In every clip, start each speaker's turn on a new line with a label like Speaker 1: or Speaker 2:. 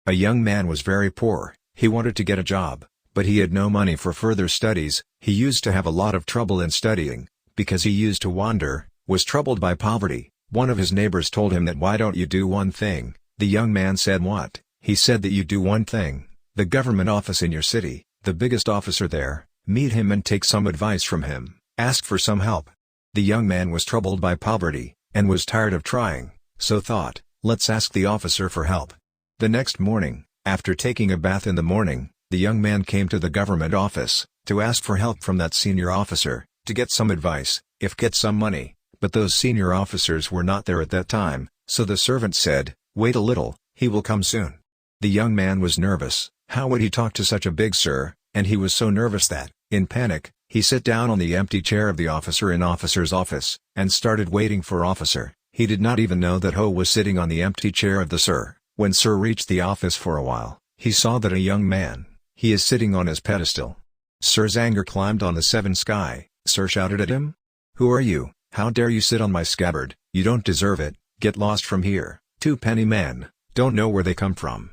Speaker 1: A young man was very poor. He wanted to get a job, but he had no money for further studies. He used to have a lot of trouble in studying, because he used to wander, was troubled by poverty. One of his neighbors told him that why don't you do one thing? The young man said what? He said that you do one thing. The government office in your city, the biggest officer there, meet him and take some advice from him, ask for some help. The young man was troubled by poverty, and was tired of trying, so thought, let's ask the officer for help. The next morning, after taking a bath in the morning, the young man came to the government office, to ask for help from that senior officer, to get some advice, if get some money, but those senior officers were not there at that time, so the servant said, wait a little, he will come soon. The young man was nervous. How would he talk to such a big sir, and he was so nervous that, in panic, he sat down on the empty chair of the officer in officer's office, and started waiting for officer. He did not even know that Ho was sitting on the empty chair of the sir. When sir reached the office for a while, he saw that a young man, he is sitting on his pedestal. Sir's anger climbed on the seventh sky. Sir shouted at him. Who are you? How dare you sit on my scabbard? You don't deserve it, get lost from here. 2-penny men, don't know where they come from.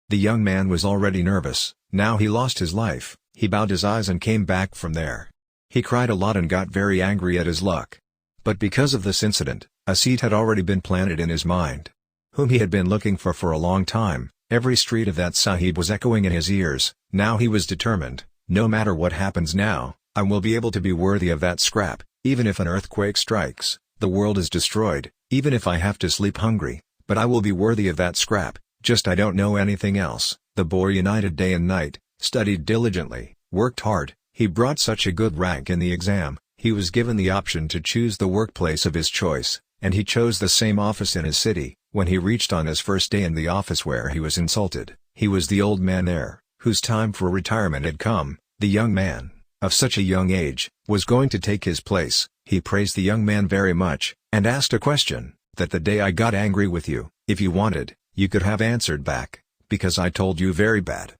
Speaker 1: The young man was already nervous. Now he lost his life. He bowed his eyes and came back from there. He cried a lot and got very angry at his luck. But because of this incident, a seed had already been planted in his mind, whom he had been looking for a long time. Every street of that sahib was echoing in his ears. Now he was determined, no matter what happens now, I will be able to be worthy of that scrap. Even if an earthquake strikes, the world is destroyed, even if I have to sleep hungry, but I will be worthy of that scrap. Just I don't know anything else. The boy united day and night, studied diligently, worked hard. He brought such a good rank in the exam. He was given the option to choose the workplace of his choice, and he chose the same office in his city. When he reached on his first day in the office where he was insulted, he was the old man there, whose time for retirement had come. The young man, of such a young age, was going to take his place. He praised the young man very much, and asked a question, that the day I got angry with you, if you wanted, you could have answered back, because I told you very bad.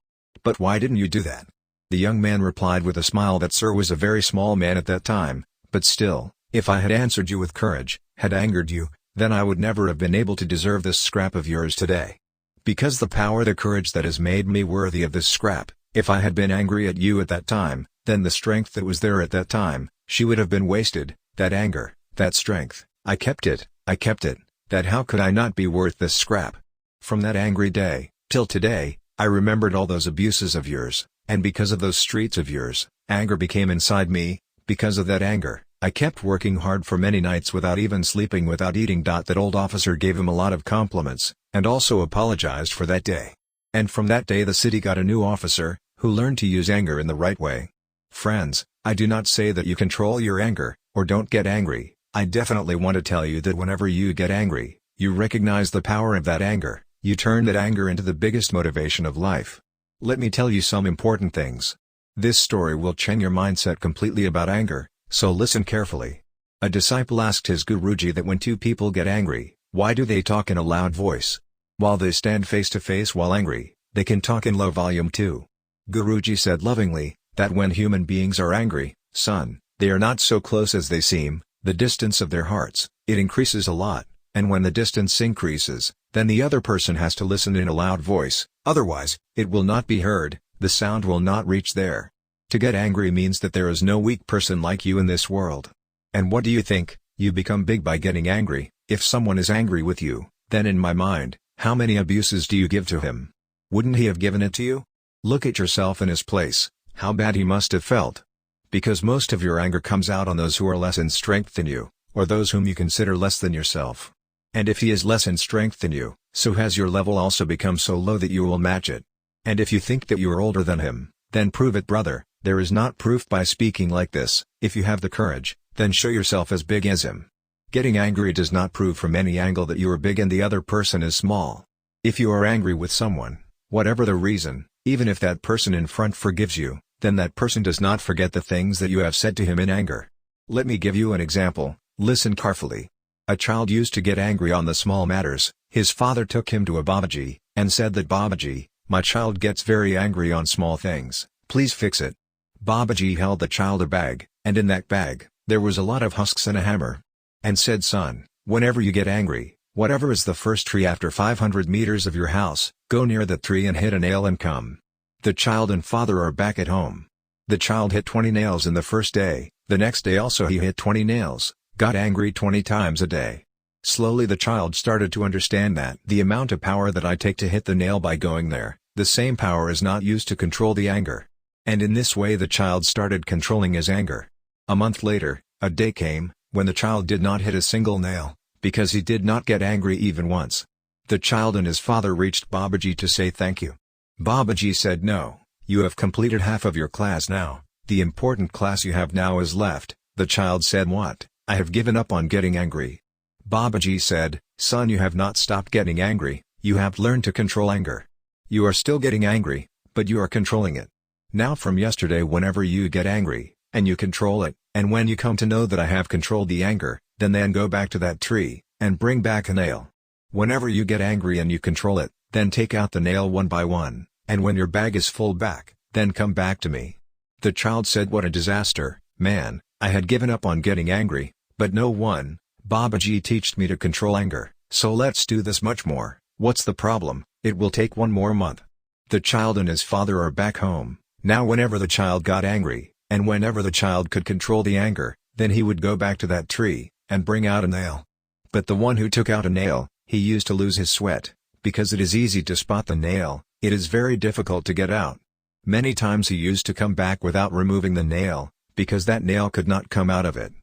Speaker 1: But why didn't you do that? The young man replied with a smile that sir was a very small man at that time, but still, if I had answered you with courage, had angered you, then I would never have been able to deserve this scrap of yours today. Because the power, the courage that has made me worthy of this scrap, if I had been angry at you at that time, then the strength that was there at that time, she would have been wasted. That anger, that strength, I kept it, that how could I not be worth this scrap? From that angry day, till today, I remembered all those abuses of yours, and because of those streets of yours, anger became inside me. Because of that anger, I kept working hard for many nights without even sleeping, without eating. That old officer gave him a lot of compliments, and also apologized for that day. And from that day the city got a new officer, who learned to use anger in the right way. Friends, I do not say that you control your anger, or don't get angry. I definitely want to tell you that whenever you get angry, you recognize the power of that anger. You turn that anger into the biggest motivation of life. Let me tell you some important things. This story will change your mindset completely about anger, so listen carefully. A disciple asked his Guruji that when two people get angry, why do they talk in a loud voice? While they stand face to face while angry, they can talk in low volume too. Guruji said lovingly, that when human beings are angry, son, they are not so close as they seem. The distance of their hearts, it increases a lot, and when the distance increases, then the other person has to listen in a loud voice, otherwise, it will not be heard, the sound will not reach there. To get angry means that there is no weak person like you in this world. And what do you think? You become big by getting angry. If someone is angry with you, then in my mind, how many abuses do you give to him? Wouldn't he have given it to you? Look at yourself in his place, how bad he must have felt. Because most of your anger comes out on those who are less in strength than you, or those whom you consider less than yourself. And if he is less in strength than you, so has your level also become so low that you will match it. And if you think that you are older than him, then prove it, brother. There is not proof by speaking like this. If you have the courage, then show yourself as big as him. Getting angry does not prove from any angle that you are big and the other person is small. If you are angry with someone, whatever the reason, even if that person in front forgives you, then that person does not forget the things that you have said to him in anger. Let me give you an example, listen carefully. A child used to get angry on the small matters. His father took him to a Babaji, and said that Babaji, my child gets very angry on small things, please fix it. Babaji held the child a bag, and in that bag, there was a lot of husks and a hammer. And said, son, whenever you get angry, Whatever is the first tree after 500 meters of your house, go near that tree and hit a nail and come. The child and father are back at home. The child hit 20 nails in the first day, the next day also he hit 20 nails, got angry 20 times a day. Slowly the child started to understand that the amount of power that I take to hit the nail by going there, the same power is not used to control the anger. And in this way the child started controlling his anger. A month later, a day came, when the child did not hit a single nail, because he did not get angry even once. The child and his father reached Babaji to say thank you. Babaji said, "No, you have completed half of your class now, the important class you have now is left." The child said, "What? I have given up on getting angry." Babaji said, "Son, you have not stopped getting angry, you have learned to control anger. You are still getting angry, but you are controlling it. Now from yesterday whenever you get angry, and you control it, and when you come to know that I have controlled the anger, then go back to that tree, and bring back a nail. Whenever you get angry and you control it, then take out the nail one by one, and when your bag is full back, then come back to me." The child said, "What a disaster, man, I had given up on getting angry, but no one, Babaji teached me to control anger, so let's do this much more. What's the problem? It will take one more month." The child and his father are back home. Now whenever the child got angry, and whenever the child could control the anger, then he would go back to that tree, and bring out a nail. But the one who took out a nail, he used to lose his sweat, because it is easy to spot the nail, it is very difficult to get out. Many times he used to come back without removing the nail, because that nail could not come out of it.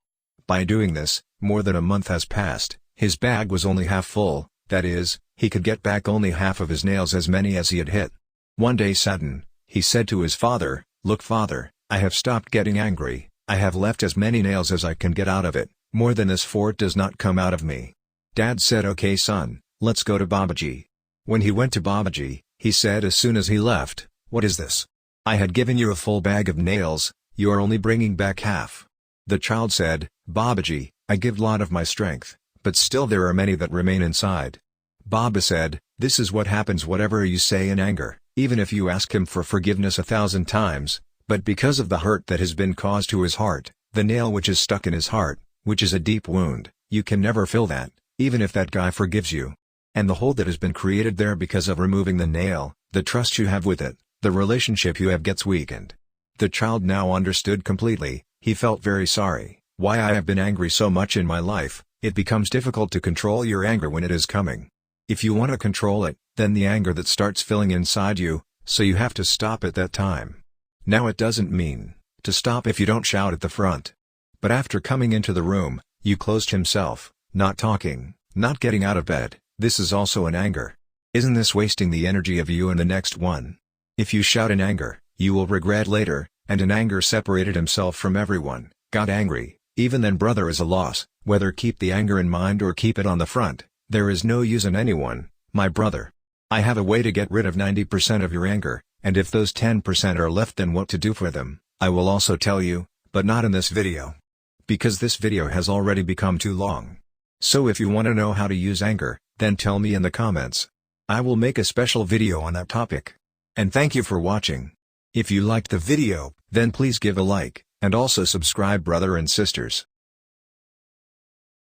Speaker 1: By doing this, more than a month has passed, his bag was only half full, that is, he could get back only half of his nails, as many as he had hit. One day sudden, he said to his father, "Look father, I have stopped getting angry, I have left as many nails as I can get out of it, more than this for it does not come out of me." Dad said, "Okay son, let's go to Babaji." When he went to Babaji, he said as soon as he left, "What is this? I had given you a full bag of nails, you are only bringing back half." The child said, "Babaji, I give lot of my strength, but still there are many that remain inside." Baba said, "This is what happens whatever you say in anger, even if you ask him for forgiveness 1,000 times, but because of the hurt that has been caused to his heart, the nail which is stuck in his heart, which is a deep wound, you can never fill that, even if that guy forgives you. And the hole that has been created there because of removing the nail, the trust you have with it, the relationship you have gets weakened." The child now understood completely. He felt very sorry. "Why I have been angry so much in my life, it becomes difficult to control your anger when it is coming. If you want to control it, then the anger that starts filling inside you, so you have to stop at that time. Now it doesn't mean to stop if you don't shout at the front. But after coming into the room, you closed himself, not talking, not getting out of bed, this is also an anger. Isn't this wasting the energy of you and the next one? If you shout in anger, you will regret later, and in anger separated himself from everyone, got angry, even then brother is a loss, whether keep the anger in mind or keep it on the front, there is no use in anyone, my brother. I have a way to get rid of 90% of your anger, and if those 10% are left then what to do for them, I will also tell you, but not in this video. Because this video has already become too long. So if you want to know how to use anger, then tell me in the comments. I will make a special video on that topic. And thank you for watching. If you liked the video, then please give a like, and also subscribe brother and sisters.